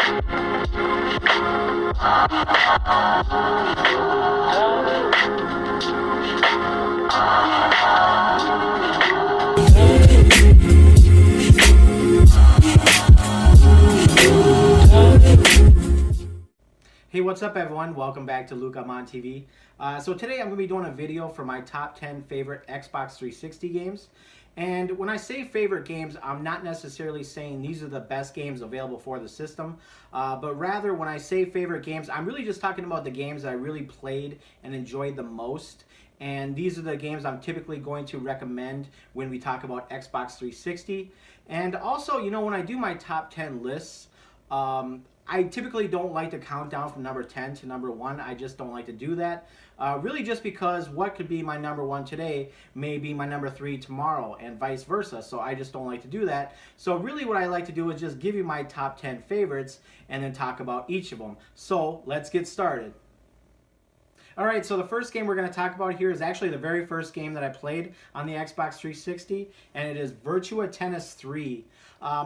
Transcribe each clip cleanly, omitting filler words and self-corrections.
Hey, what's up everyone? Welcome back to Luke on TV. So today I'm going to be doing a video for my top 10 favorite Xbox 360 games. And when I say favorite games, I'm not necessarily saying these are the best games available for the system. But rather, when I say favorite games, I'm really just talking about the games that I really played and enjoyed the most. And these are the games I'm typically going to recommend when we talk about Xbox 360. And also, you know, when I do my top 10 lists, I typically don't like to count down from number 10 to number 1. I just don't like to do that. Really just because what could be my number 1 today may be my number 3 tomorrow and vice versa. So I just don't like to do that. So really what I like to do is just give you my top 10 favorites and then talk about each of them. So let's get started. Alright, so the first game we're going to talk about here is actually the very first game that I played on the Xbox 360, and it is Virtua Tennis 3.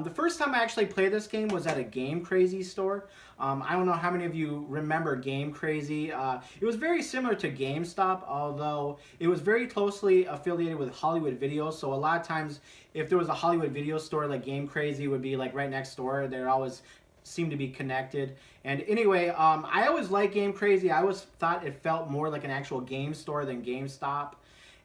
The first time I actually played this game was at a Game Crazy store. I don't know how many of you remember Game Crazy. It was very similar to GameStop, although it was very closely affiliated with Hollywood Video. So a lot of times, if there was a Hollywood Video store, like Game Crazy would be like right next door. They're always seem to be connected. And anyway, I always liked Game Crazy. I always thought it felt more like an actual game store than GameStop.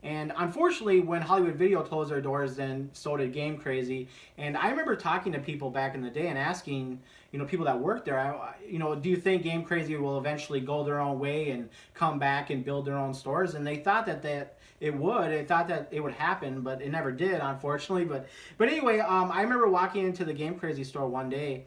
And unfortunately, when Hollywood Video closed their doors, then so did Game Crazy. And I remember talking to people back in the day and asking, you know, people that worked there, you know, do you think Game Crazy will eventually go their own way and come back and build their own stores? And they thought that it would. They thought that it would happen, but it never did, unfortunately. But anyway, I remember walking into the Game Crazy store one day,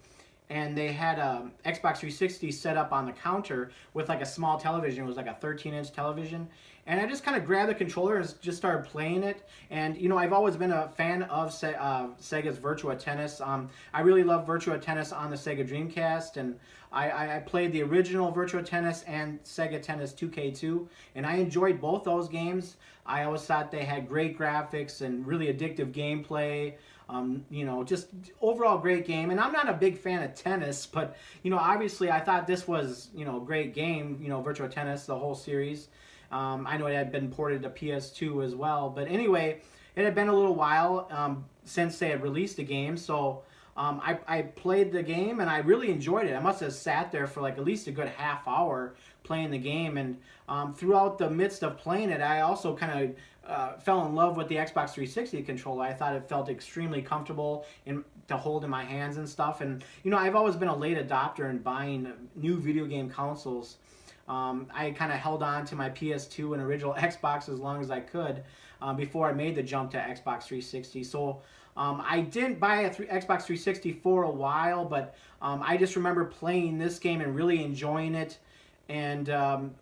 and they had a Xbox 360 set up on the counter with like a small television. It was like a 13-inch television. And I just kind of grabbed the controller and just started playing it. And, you know, I've always been a fan of Sega's Virtua Tennis. I really love Virtua Tennis on the Sega Dreamcast. And I played the original Virtua Tennis and Sega Tennis 2K2. And I enjoyed both those games. I always thought they had great graphics and really addictive gameplay. You know, just overall great game. And I'm not a big fan of tennis, but, you know, obviously I thought this was, you know, a great game, you know, Virtua Tennis, the whole series. I know it had been ported to PS2 as well. But anyway, it had been a little while since they had released the game. So I played the game and I really enjoyed it. I must have sat there for like at least a good half hour playing the game. And throughout the midst of playing it, I also kind of fell in love with the Xbox 360 controller. I thought it felt extremely comfortable to hold in my hands and stuff. And, you know, I've always been a late adopter in buying new video game consoles. I kind of held on to my PS2 and original Xbox as long as I could before I made the jump to Xbox 360. So I didn't buy a Xbox 360 for a while, but I just remember playing this game and really enjoying it. And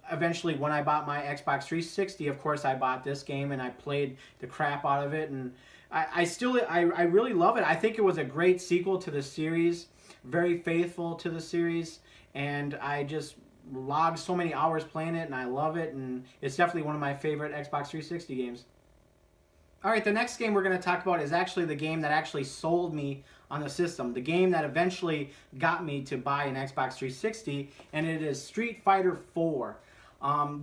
eventually when I bought my Xbox 360, of course I bought this game and I played the crap out of it. And I really love it. I think it was a great sequel to the series, very faithful to the series. And I just logged so many hours playing it and I love it. And it's definitely one of my favorite Xbox 360 games. Alright, the next game we're going to talk about is actually the game that actually sold me on the system. The game that eventually got me to buy an Xbox 360, and it is Street Fighter IV.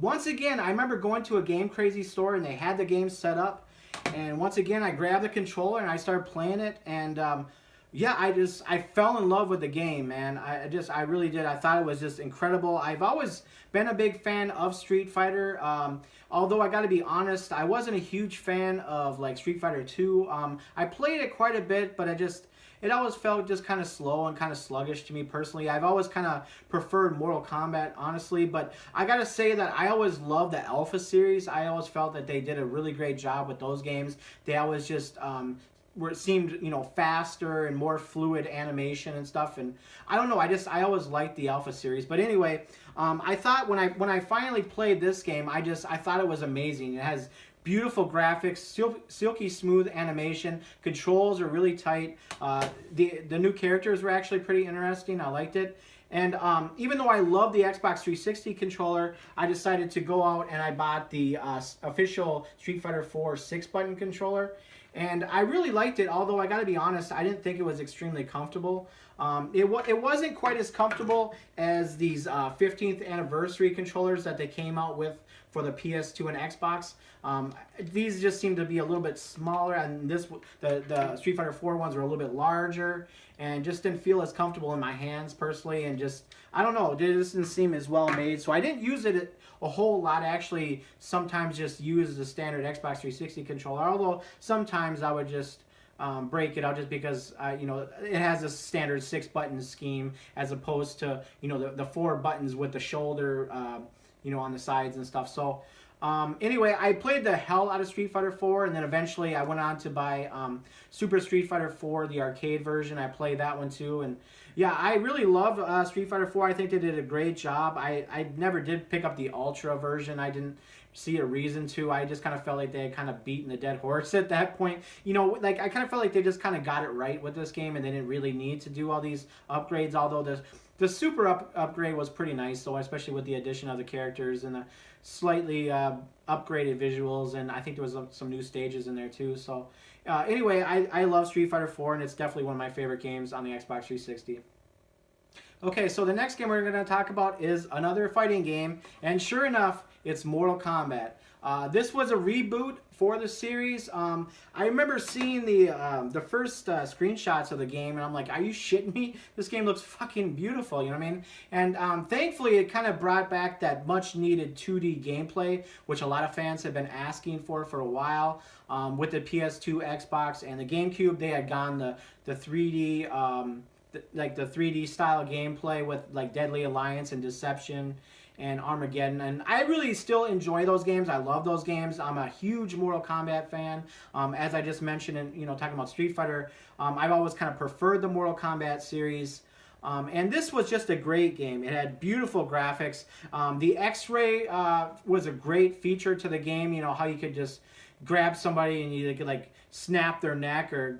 Once again, I remember going to a Game Crazy store and they had the game set up. And once again, I grabbed the controller and I started playing it. And yeah, I fell in love with the game, man. I really did. I thought it was just incredible. I've always been a big fan of Street Fighter. Although I got to be honest, I wasn't a huge fan of like Street Fighter 2. I played it quite a bit, but it always felt just kind of slow and kind of sluggish to me personally. I've always kind of preferred Mortal Kombat, honestly, but I gotta say that I always loved the Alpha series. I always felt that they did a really great job with those games. They always just where it seemed, you know, faster and more fluid animation and stuff. And I don't know, I always liked the Alpha series. But anyway, I thought when I finally played this game, I thought it was amazing. It has beautiful graphics, silky smooth animation, controls are really tight. The new characters were actually pretty interesting. I liked it. And even though I love the Xbox 360 controller, I decided to go out and I bought the official Street Fighter 4 6-button controller. And I really liked it, although I gotta be honest, I didn't think it was extremely comfortable. It wasn't quite as comfortable as these 15th anniversary controllers that they came out with for the PS2 and Xbox. These just seem to be a little bit smaller, and the Street Fighter 4 ones are a little bit larger, and just didn't feel as comfortable in my hands personally, and just, I don't know, it just didn't seem as well made. So I didn't use it a whole lot. I actually sometimes just use the standard Xbox 360 controller, although sometimes I would just break it out just because it has a standard 6-button scheme as opposed to the 4 buttons with the shoulder on the sides and stuff. So anyway, I played the hell out of Street Fighter 4, and then eventually I went on to buy Super Street Fighter 4, the arcade version. I played that one too, and yeah, I really love Street Fighter 4. I think they did a great job. I never did pick up the Ultra version. I didn't see a reason to. I just kind of felt like they had kind of beaten the dead horse at that point. Like I kind of felt like they just kind of got it right with this game, and they didn't really need to do all these upgrades, although the super upgrade was pretty nice, though, especially with the addition of the characters and the slightly upgraded visuals, and I think there was some new stages in there too. So anyway, I love Street Fighter 4, and it's definitely one of my favorite games on the Xbox 360. Okay, so the next game we're going to talk about is another fighting game, and sure enough, it's Mortal Kombat. This was a reboot for the series. I remember seeing the first screenshots of the game, and I'm like, are you shitting me? This game looks fucking beautiful, you know what I mean? And thankfully, it kind of brought back that much-needed 2D gameplay, which a lot of fans have been asking for a while. With the PS2, Xbox, and the GameCube, they had gone the 3D... like the 3D style gameplay with like Deadly Alliance and Deception and Armageddon, and I really still enjoy those games. I love those games. I'm a huge Mortal Kombat fan. As I just mentioned, in talking about Street Fighter, I've always kind of preferred the Mortal Kombat series. And this was just a great game. It had beautiful graphics. The X-ray was a great feature to the game. How you could just grab somebody and you could like snap their neck or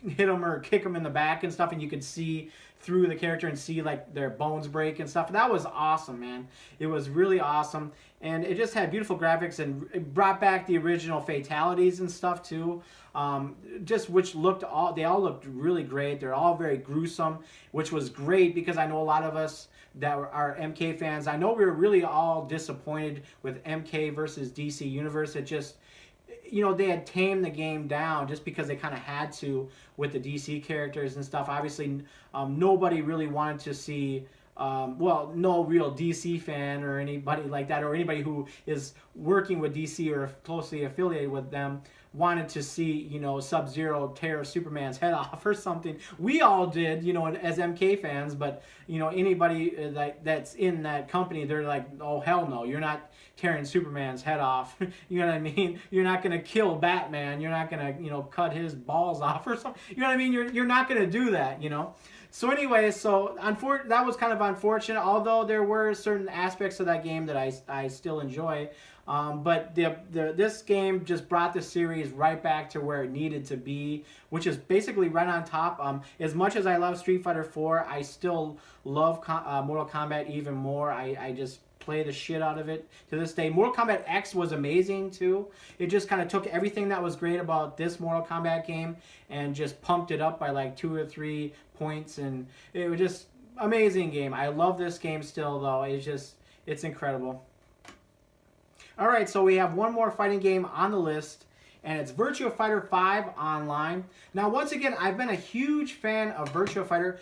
hit them or kick them in the back and stuff, and you could see through the character and see like their bones break and stuff. That was awesome, man. It was really awesome, and it just had beautiful graphics, and it brought back the original fatalities and stuff too. Which they all looked really great. They're all very gruesome, which was great because I know a lot of us that are MK fans, I know we were really all disappointed with MK versus DC Universe. It just, they had tamed the game down just because they kind of had to with the DC characters and stuff. Obviously, nobody really wanted to see, no real DC fan or anybody like that, or anybody who is working with DC or closely affiliated with them wanted to see, Sub-Zero tear Superman's head off or something. We all did, as MK fans, but, anybody that's in that company, they're like, oh, hell no, you're not tearing Superman's head off. You know what I mean? You're not going to kill Batman. You're not going to, cut his balls off or something. You know what I mean? You're not going to do that, So anyway, that was kind of unfortunate, although there were certain aspects of that game that I still enjoy. But this game just brought the series right back to where it needed to be, which is basically right on top. As much as I love Street Fighter 4, I still love Mortal Kombat even more. I just play the shit out of it to this day. Mortal Kombat X was amazing too. It just kind of took everything that was great about this Mortal Kombat game and just pumped it up by like 2 or 3 points, and it was just amazing game. I love this game still though. It's incredible. Alright, so we have one more fighting game on the list, and it's Virtua Fighter 5 Online. Now, once again, I've been a huge fan of Virtua Fighter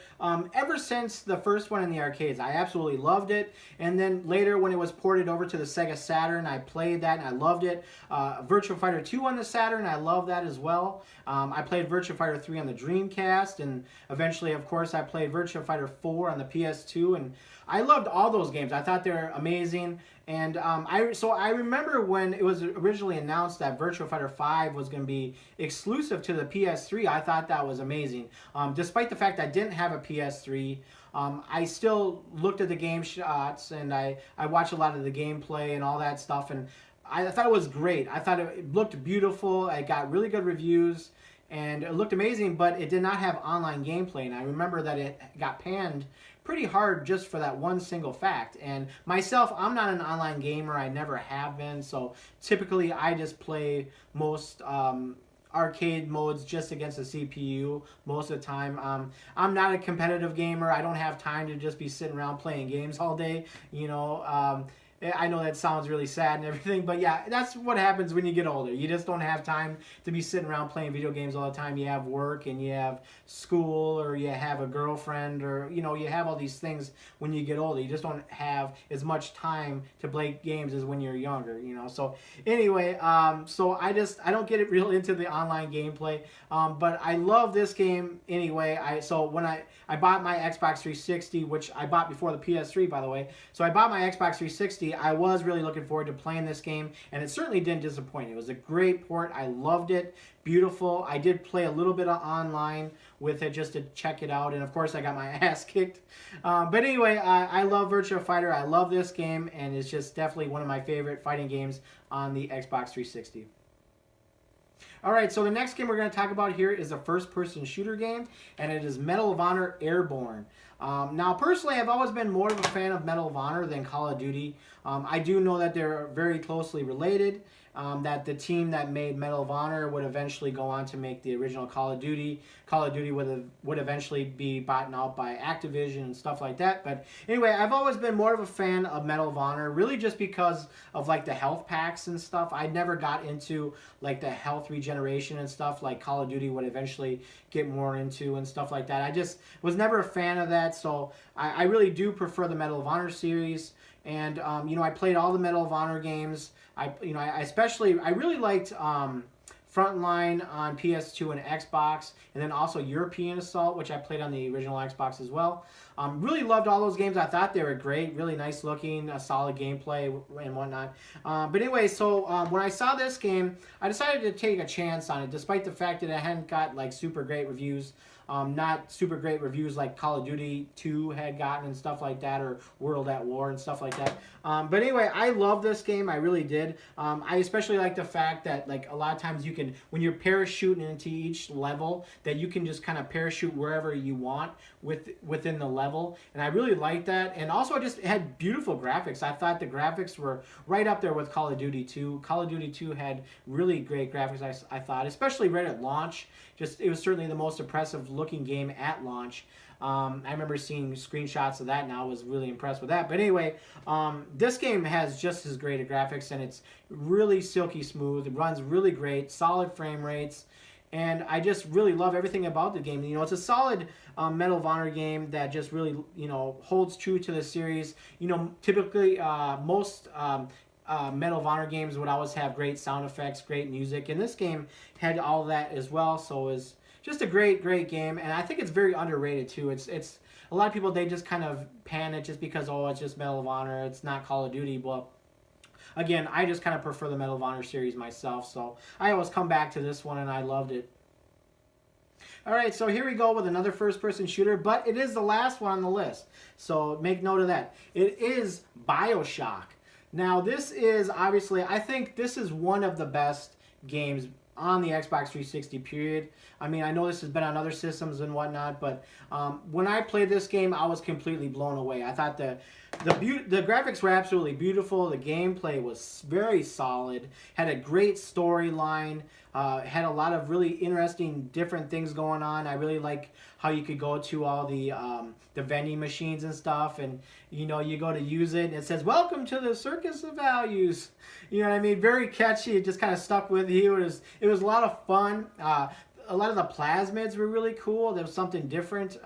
ever since the first one in the arcades. I absolutely loved it, and then later when it was ported over to the Sega Saturn, I played that and I loved it. Virtua Fighter 2 on the Saturn, I love that as well. I played Virtua Fighter 3 on the Dreamcast, and eventually, of course, I played Virtua Fighter 4 on the PS2, and I loved all those games. I thought they were amazing. And I remember when it was originally announced that Virtua Fighter 5 was going to be exclusive to the PS3, I thought that was amazing. Despite the fact I didn't have a PS3, I still looked at the game shots, and I watched a lot of the gameplay and all that stuff, and I thought it was great. I thought it looked beautiful. I got really good reviews, and it looked amazing, but it did not have online gameplay, and I remember that it got panned pretty hard just for that one single fact. And myself, I'm not an online gamer. I never have been, so typically I just play most arcade modes just against the CPU most of the time. I'm not a competitive gamer. I don't have time to just be sitting around playing games all day. I know that sounds really sad and everything, but yeah, that's what happens when you get older. You just don't have time to be sitting around playing video games all the time. You have work and you have school, or you have a girlfriend, or you have all these things when you get older. You just don't have as much time to play games as when you're younger. So anyway, so I don't get it real into the online gameplay, but I love this game anyway. So when I bought my Xbox 360, which I bought before the PS3, by the way. So I bought my Xbox 360. I was really looking forward to playing this game, and it certainly didn't disappoint. It was a great port. I loved it. Beautiful. I did play a little bit of online with it just to check it out, and of course I got my ass kicked. But anyway, I love Virtua Fighter. I love this game, and it's just definitely one of my favorite fighting games on the Xbox 360. Alright, so the next game we're going to talk about here is a first-person shooter game, and it is Medal of Honor Airborne. Now, personally, I've always been more of a fan of Medal of Honor than Call of Duty. I do know that they're very closely related, that the team that made Medal of Honor would eventually go on to make the original Call of Duty. Call of Duty would eventually be bought out by Activision and stuff like that. But anyway, I've always been more of a fan of Medal of Honor, really just because of like the health packs and stuff. I never got into like the health regeneration and stuff like Call of Duty would eventually get more into and stuff like that. I just was never a fan of that, so I really do prefer the Medal of Honor series. And I played all the Medal of Honor games. I really liked Frontline on PS2 and Xbox, and then also European Assault, which I played on the original Xbox as well. Really loved all those games. I thought they were great, really nice looking, solid gameplay and whatnot. But anyway, so when I saw this game, I decided to take a chance on it, despite the fact that it hadn't got like super great reviews. Not super great reviews like Call of Duty 2 had gotten and stuff like that, or World at War and stuff like that. But anyway, I love this game. I really did. I especially like the fact that like a lot of times you can, when you're parachuting into each level, that you can just kind of parachute wherever you want within the level. And I really like that. And also it had beautiful graphics. I thought the graphics were right up there with Call of Duty 2. Call of Duty 2 had really great graphics, I thought, especially right at launch. It was certainly the most impressive looking game at launch. I remember seeing screenshots of that, and I was really impressed with that. But anyway, this game has just as great a graphics, and it's really silky smooth. It runs really great, solid frame rates, and I just really love everything about the game. It's a solid Medal of Honor game that just really, holds true to the series. Typically, most Medal of Honor games would always have great sound effects, great music, and this game had all that as well. So it was just a great game, and I think it's very underrated too. It's a lot of people, they just kind of pan it just because, oh, it's just Medal of Honor, it's not Call of Duty. Well, again, I just kind of prefer the Medal of Honor series myself, so I always come back to this one, and I loved it. Alright, so here we go with another first-person shooter, but it is the last one on the list, so make note of that. It is Bioshock. Now, this is obviously, I think this is one of the best games on the Xbox 360 period. I mean, I know this has been on other systems and whatnot, but when I played this game, I was completely blown away. I thought the graphics were absolutely beautiful. The gameplay was very solid, had a great storyline, had a lot of really interesting different things going on. I really like how you could go to all the vending machines and stuff, and you go to use it and it says, "Welcome to the Circus of Values." You know what I mean? Very catchy. It just kind of stuck with you. It was a lot of fun. A lot of the plasmids were really cool. There was something different.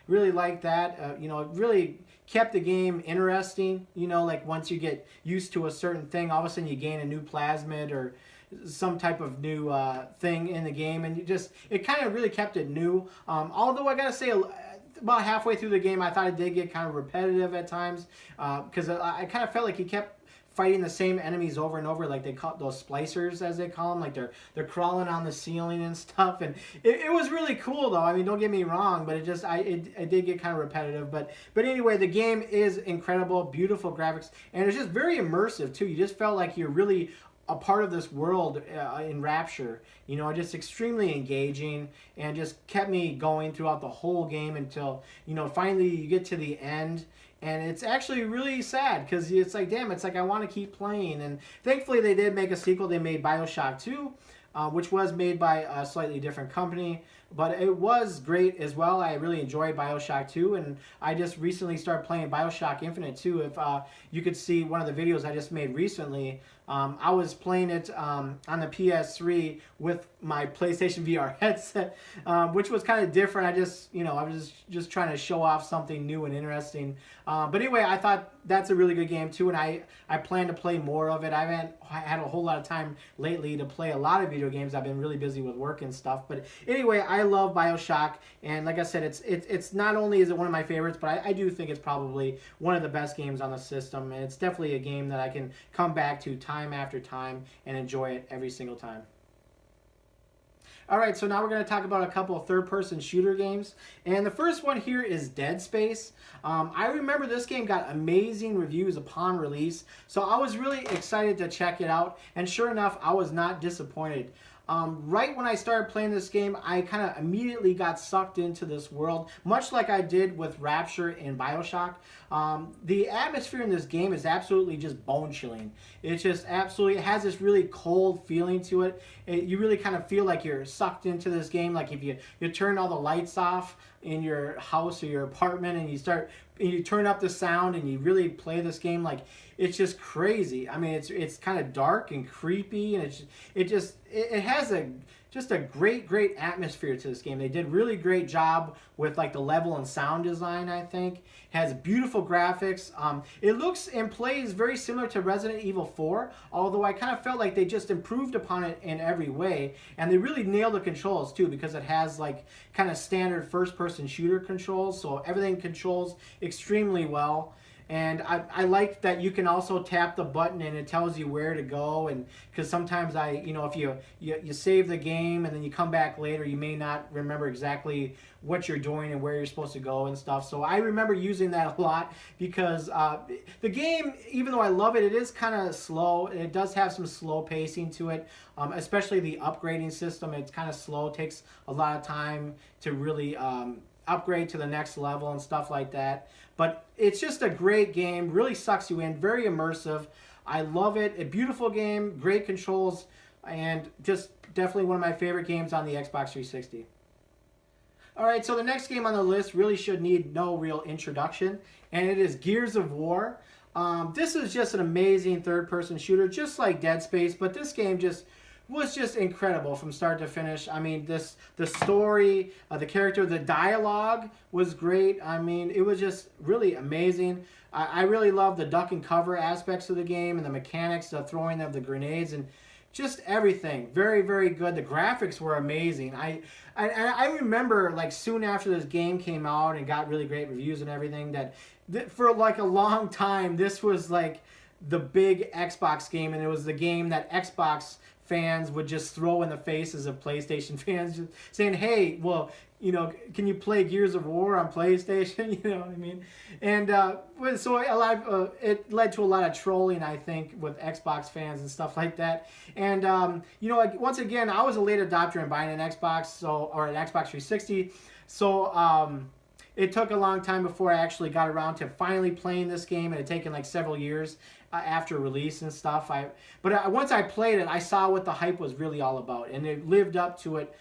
Really liked that. It really kept the game interesting. Like once you get used to a certain thing, all of a sudden you gain a new plasmid or some type of new thing in the game, and it kind of really kept it new. Although I gotta say, about halfway through the game, I thought it did get kind of repetitive at times, because I kind of felt like he kept fighting the same enemies over and over, like they call those splicers, as they call them, like they're crawling on the ceiling and stuff. And it was really cool though. I mean, don't get me wrong, but it did get kind of repetitive. But anyway, the game is incredible, beautiful graphics, and it's just very immersive too. You just felt like you're really a part of this world in Rapture. Just extremely engaging, and just kept me going throughout the whole game until finally you get to the end. And it's actually really sad because it's like, damn, it's like I want to keep playing. And thankfully they did make a sequel. They made Bioshock 2. which was made by a slightly different company. But it was great as well. I really enjoyed Bioshock 2, and I just recently started playing Bioshock Infinite too. If you could see one of the videos I just made recently, I was playing it on the PS3 with my PlayStation VR headset, which was kind of different. I was just trying to show off something new and interesting. But anyway, I thought that's a really good game too, and I plan to play more of it. I haven't had a whole lot of time lately to play a lot of video games. I've been really busy with work and stuff. But anyway, I love Bioshock, and like I said, it's not only is it one of my favorites, but I do think it's probably one of the best games on the system, and it's definitely a game that I can come back to time after time and enjoy it every single time. All right, so now we're going to talk about a couple of third-person shooter games. And the first one here is Dead Space. I remember this game got amazing reviews upon release, so I was really excited to check it out. And sure enough, I was not disappointed. Right when I started playing this game, I kind of immediately got sucked into this world, much like I did with Rapture in Bioshock. The atmosphere in this game is absolutely just bone-chilling. It's just absolutely, it has this really cold feeling to it. You really kind of feel like you're sucked into this game, like if you turn all the lights off in your house or your apartment and you turn up the sound and you really play this game, like it's just crazy. I mean, it's kind of dark and creepy, and it has just a great atmosphere to this game. They did really great job with like the level and sound design. I think it has beautiful graphics. It looks and plays very similar to Resident Evil 4, although I kind of felt like they just improved upon it in every way, and they really nailed the controls too, because it has like kind of standard first-person shooter controls, so everything controls extremely well. And I like that you can also tap the button and it tells you where to go, and because sometimes if you save the game and then you come back later, you may not remember exactly what you're doing and where you're supposed to go and stuff. So I remember using that a lot because the game, even though I love it, it is kind of slow. It does have some slow pacing to it, especially the upgrading system. It's kind of slow, takes a lot of time to really upgrade to the next level and stuff like that. But it's just a great game, really sucks you in, very immersive. I love it. A beautiful game, great controls, and just definitely one of my favorite games on the Xbox 360. All right, so the next game on the list really should need no real introduction, and it is Gears of War. This is just an amazing third-person shooter, just like Dead Space, but this game was just incredible from start to finish. I mean, the story, the character, the dialogue was great. I mean, it was just really amazing. I really love the duck and cover aspects of the game and the mechanics, the throwing of the grenades, and just everything. Very, very good. The graphics were amazing. I remember, like, soon after this game came out and got really great reviews and everything, that for like a long time, this was like the big Xbox game, and it was the game that Xbox fans would just throw in the faces of PlayStation fans, just saying, hey, well, can you play Gears of War on PlayStation? You know what I mean? And so it led to a lot of trolling, I think, with Xbox fans and stuff like that. And, once again, I was a late adopter in buying an Xbox, or an Xbox 360. So it took a long time before I actually got around to finally playing this game. It had taken like several years after release and stuff. But once I played it, I saw what the hype was really all about, and it lived up to it,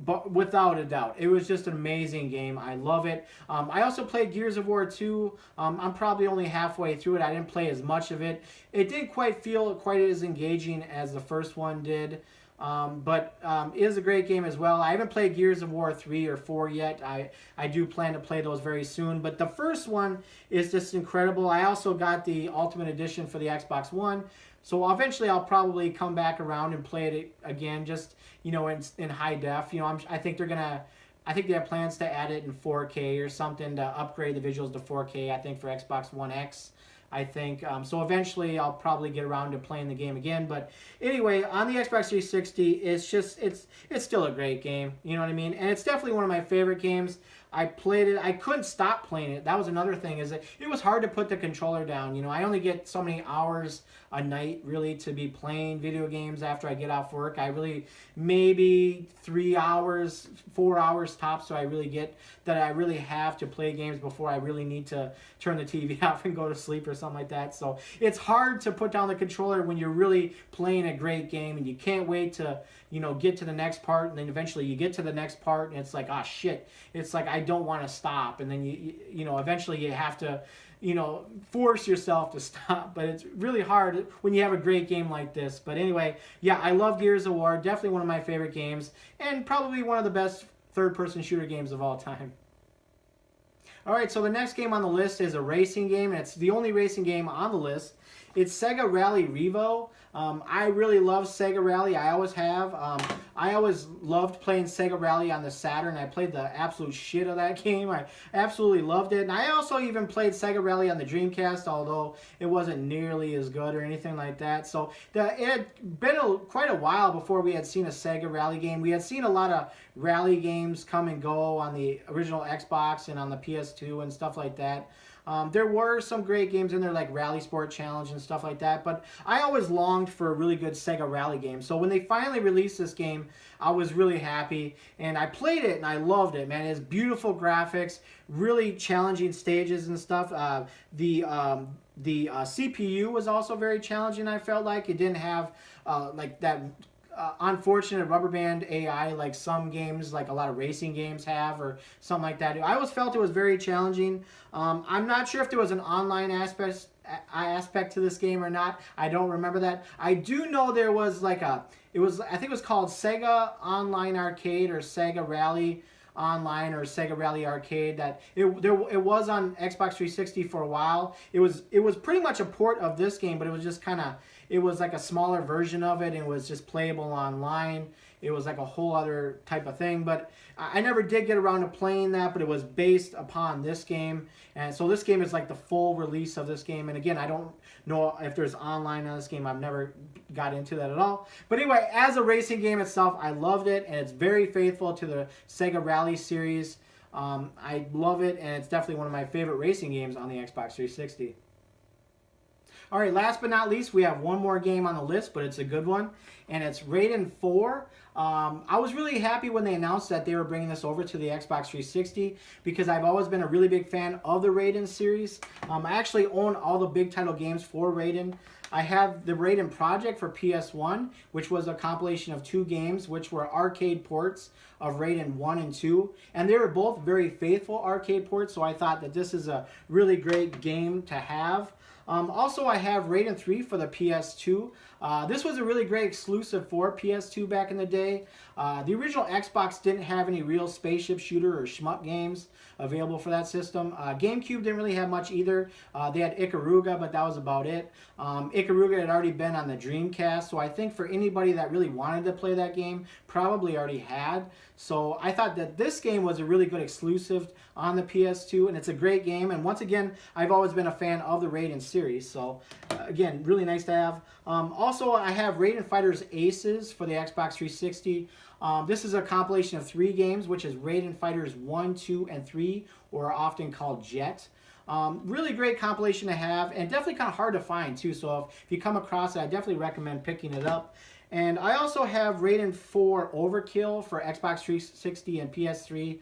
but without a doubt. It was just an amazing game. I love it. I also played Gears of War 2. I'm probably only halfway through it. I didn't play as much of it. It didn't quite feel quite as engaging as the first one did. But it is a great game as well. I haven't played Gears of War 3 or 4 yet. I do plan to play those very soon. But the first one is just incredible. I also got the Ultimate Edition for the Xbox One. So eventually I'll probably come back around and play it again, just, in high def. I think they have plans to add it in 4K or something to upgrade the visuals to 4K, I think, for Xbox One X. I think. So eventually I'll probably get around to playing the game again. But anyway, on the Xbox 360, it's still a great game. You know what I mean? And it's definitely one of my favorite games. I played it. I couldn't stop playing it. That was another thing, is that it was hard to put the controller down. You know, I only get so many hours a night really to be playing video games after I get off work. I really, maybe 3 hours, 4 hours tops, so I really get that I really have to play games before I really need to turn the TV off and go to sleep or something like that. So it's hard to put down the controller when you're really playing a great game and you can't wait to, you know, get to the next part, and then eventually you get to the next part and it's like, ah, shit. It's like, I don't want to stop. And then you know, eventually you have to, you know, force yourself to stop. But it's really hard when you have a great game like this. But anyway, yeah, I love Gears of War. Definitely one of my favorite games, and probably one of the best third-person shooter games of all time. All right, so the next game on the list is a racing game, and it's the only racing game on the list. It's Sega Rally Revo. I really love Sega Rally. I always have. I always loved playing Sega Rally on the Saturn. I played the absolute shit of that game. I absolutely loved it. And I also even played Sega Rally on the Dreamcast, although it wasn't nearly as good or anything like that. So it had been quite a while before we had seen a Sega Rally game. We had seen a lot of rally games come and go on the original Xbox and on the PS2 and stuff like that. There were some great games in there like Rally Sport Challenge and stuff like that, but I always longed for a really good Sega Rally game. So when they finally released this game, I was really happy, and I played it and I loved it, man. It has beautiful graphics, really challenging stages and stuff. The CPU was also very challenging. I felt like it didn't have like that unfortunate rubber band AI like some games, like a lot of racing games have, or something like that. I always felt it was very challenging. I'm not sure if there was an online aspect to this game or not. I don't remember that. I do know there was like I think it was called Sega Online Arcade or Sega Rally Online or Sega Rally Arcade. That it was on Xbox 360 for a while. It was pretty much a port of this game, but it was just kind of, it was like a smaller version of it, and it was just playable online. It was like a whole other type of thing, but I never did get around to playing that, but it was based upon this game. And so this game is like the full release of this game. And again, I don't know if there's online on this game. I've never got into that at all. But anyway, as a racing game itself, I loved it, and it's very faithful to the Sega Rally series. I love it, and it's definitely one of my favorite racing games on the Xbox 360. All right, last but not least, we have one more game on the list, but it's a good one, and it's Raiden IV. I was really happy when they announced that they were bringing this over to the Xbox 360 because I've always been a really big fan of the Raiden series. I actually own all the big title games for Raiden. I have the Raiden Project for PS1, which was a compilation of 2 games, which were arcade ports of Raiden 1 and 2. And they were both very faithful arcade ports, so I thought that this is a really great game to have. Also, I have Raiden 3 for the PS2. This was a really great exclusive for PS2 back in the day. The original Xbox didn't have any real spaceship shooter or shmup games available for that system. GameCube didn't really have much either. They had Ikaruga, but that was about it. Ikaruga had already been on the Dreamcast, so I think for anybody that really wanted to play that game, probably already had. So I thought that this game was a really good exclusive on the PS2, and it's a great game. And once again, I've always been a fan of the Raiden series, so again, really nice to have. Also, I have Raiden Fighters Aces for the Xbox 360. This is a compilation of 3 games, which is Raiden Fighters 1, 2, and 3, or often called Jet. Really great compilation to have, and definitely kind of hard to find too, so if you come across it, I definitely recommend picking it up. And I also have Raiden 4 Overkill for Xbox 360 and PS3.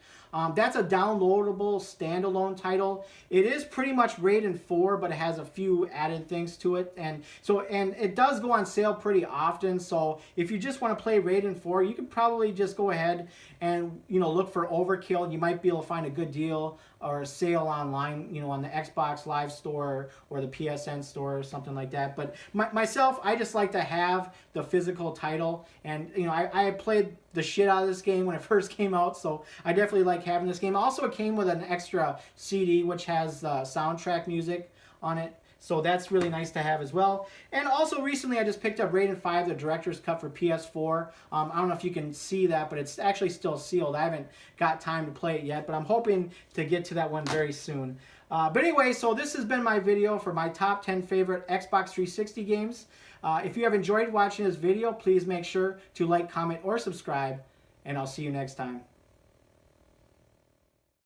That's a downloadable standalone title. It is pretty much Raiden 4, but it has a few added things to it, and it does go on sale pretty often. So if you just want to play Raiden 4, you can probably just go ahead and look for Overkill. You might be able to find a good deal or a sale online, on the Xbox Live Store or the PSN Store or something like that. But myself, I just like to have the physical title, and I played the shit out of this game when it first came out, so I definitely like having this game. Also, it came with an extra CD which has soundtrack music on it, so that's really nice to have as well. And also recently I just picked up Raiden 5, the director's cut for PS4. I don't know if you can see that, but it's actually still sealed. I haven't got time to play it yet, but I'm hoping to get to that one very soon. But anyway, so this has been my video for my top 10 favorite Xbox 360 games. If you have enjoyed watching this video, please make sure to like, comment, or subscribe, and I'll see you next time.